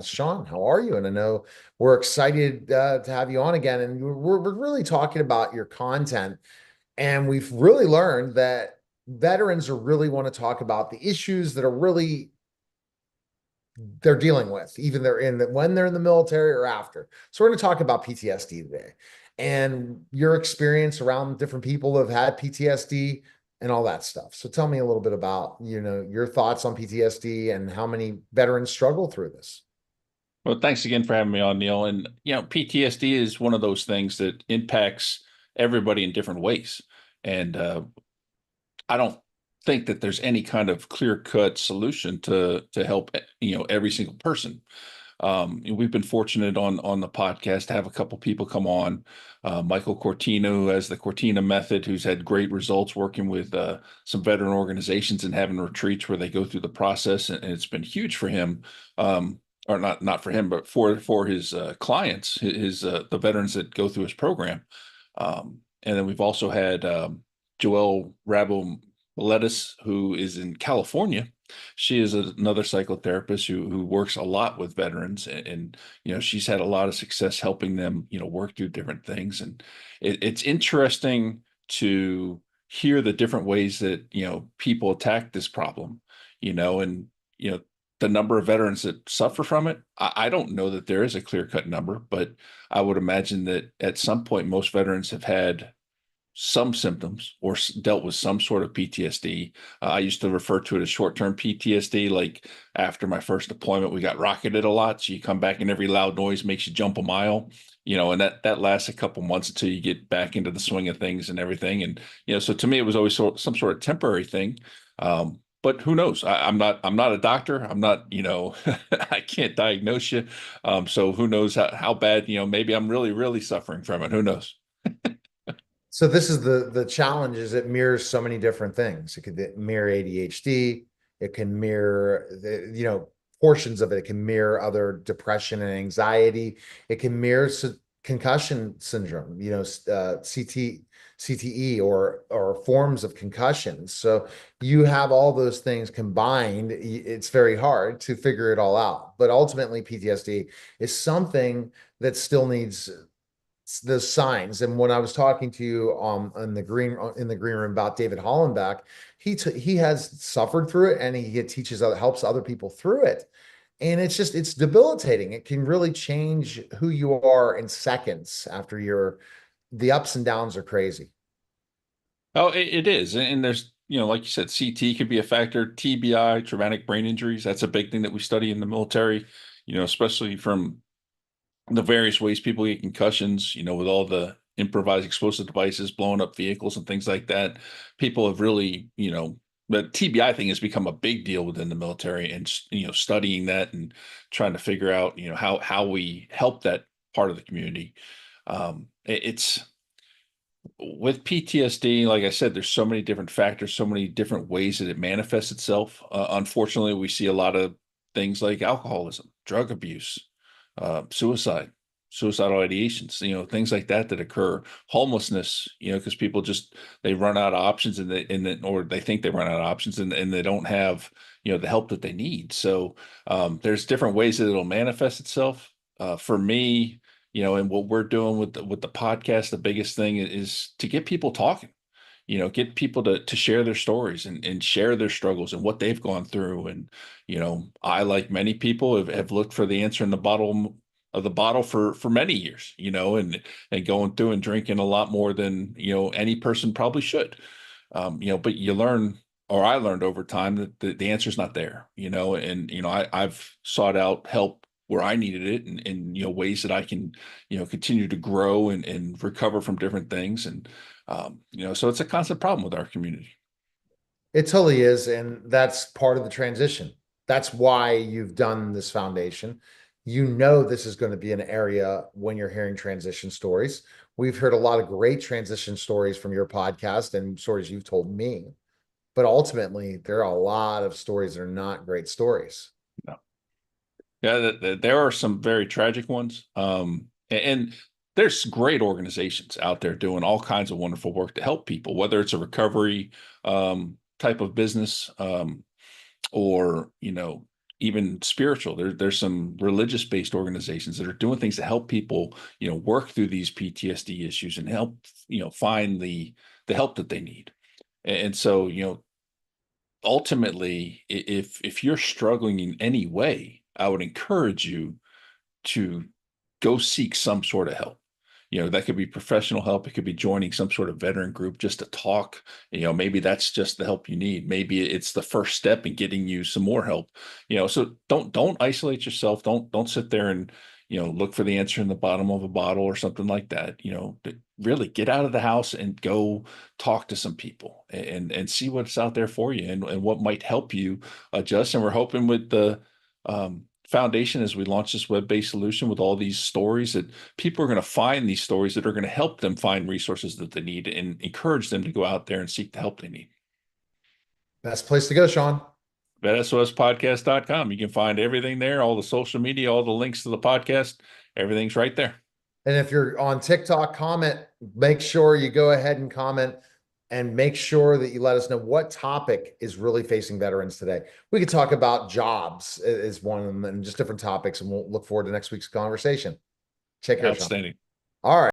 Sean, how are you? And I know we're excited to have you on again. And we're really talking about your content. And we've really learned that veterans are really want to talk about the issues that are really they're dealing with, even they're in when they're in the military or after. So we're going to talk about PTSD today and your experience around different people who have had PTSD and all that stuff. So tell me a little bit about, your thoughts on PTSD and how many veterans struggle through this. Well, thanks again for having me on, Neil. And, PTSD is one of those things that impacts everybody in different ways. And I don't think that there's any kind of clear-cut solution to help, every single person. We've been fortunate on the podcast to have a couple people come on. Michael Cortina, who has the Cortina method, who's had great results working with some veteran organizations and having retreats where they go through the process, and it's been huge for him. Or not for him, but for his clients, his the veterans that go through his program. And then we've also had Joelle Rabo Miletus, who is in California. She is another psychotherapist who works a lot with veterans, and she's had a lot of success helping them work through different things. And it's interesting to hear the different ways that people attack this problem. And the number of veterans that suffer from it, I don't know that there is a clear-cut number, but I would imagine that at some point most veterans have had some symptoms or dealt with some sort of PTSD. I used to refer to it as short-term PTSD. Like after my first deployment, we got rocketed a lot. So you come back and every loud noise makes you jump a mile, and that lasts a couple months until you get back into the swing of things and everything. And, so to me, it was always some sort of temporary thing. But who knows? I'm not a doctor. I'm not, I can't diagnose you. So who knows how bad, maybe I'm really, really suffering from it. Who knows? So this is the challenge is it mirrors so many different things. It could mirror ADHD. It can mirror portions of it. It can mirror other depression and anxiety. It can mirror concussion syndrome, CTE or forms of concussions. So you have all those things combined. It's very hard to figure it all out. But ultimately, PTSD is something that still needs the signs. And when I was talking to you in the green room about David Hollenbach, he has suffered through it and he teaches helps other people through it. And it's debilitating. It can really change who you are in seconds after the ups and downs are crazy. Oh, it is. And there's, like you said, CT could be a factor, TBI, traumatic brain injuries. That's a big thing that we study in the military, especially from the various ways people get concussions, with all the improvised explosive devices, blowing up vehicles and things like that. People have really, the TBI thing has become a big deal within the military and, studying that and trying to figure out, how we help that part of the community. It's with PTSD, like I said, there's so many different factors, so many different ways that it manifests itself. Unfortunately, we see a lot of things like alcoholism, drug abuse, suicide, suicidal ideations, things like that occur. Homelessness, because people just they run out of options or they think they run out of options and they don't have the help that they need. So there's different ways that it'll manifest itself. For me, and what we're doing with the podcast, the biggest thing is to get people talking, get people to share their stories and share their struggles and what they've gone through. And, I, like many people, have looked for the answer in the bottle for many years, and going through and drinking a lot more than, any person probably should. But you learn, or I learned over time that the answer is not there, and, I've sought out help where I needed it and ways that I can, continue to grow and recover from different things. And, so it's a constant problem with our community. It totally is. And that's part of the transition. That's why you've done this foundation. This is going to be an area when you're hearing transition stories. We've heard a lot of great transition stories from your podcast and stories you've told me. But ultimately, there are a lot of stories that are not great stories. No. Yeah, there are some very tragic ones. And there's great organizations out there doing all kinds of wonderful work to help people, whether it's a recovery type of business, or even spiritual. There's some religious based organizations that are doing things to help people, work through these PTSD issues and help, find the help that they need. And so, ultimately, if you're struggling in any way, I would encourage you to go seek some sort of help. That could be professional help. It could be joining some sort of veteran group just to talk. Maybe that's just the help you need. Maybe it's the first step in getting you some more help. So don't isolate yourself. Don't sit there and, look for the answer in the bottom of a bottle or something like that. Really get out of the house and go talk to some people and see what's out there for you and what might help you adjust. And we're hoping with the foundation as we launch this web-based solution with all these stories that people are going to find these stories that are going to help them find resources that they need and encourage them to go out there and seek the help they need. Best place to go, Sean. VetSOSpodcast.com. You can find everything there, all the social media, all the links to the podcast, everything's right there. And if you're on TikTok, comment, make sure you go ahead and comment and make sure that you let us know what topic is really facing veterans today. We could talk about jobs is one of them and just different topics, and we'll look forward to next week's conversation. Take care, Sean. Outstanding. All right.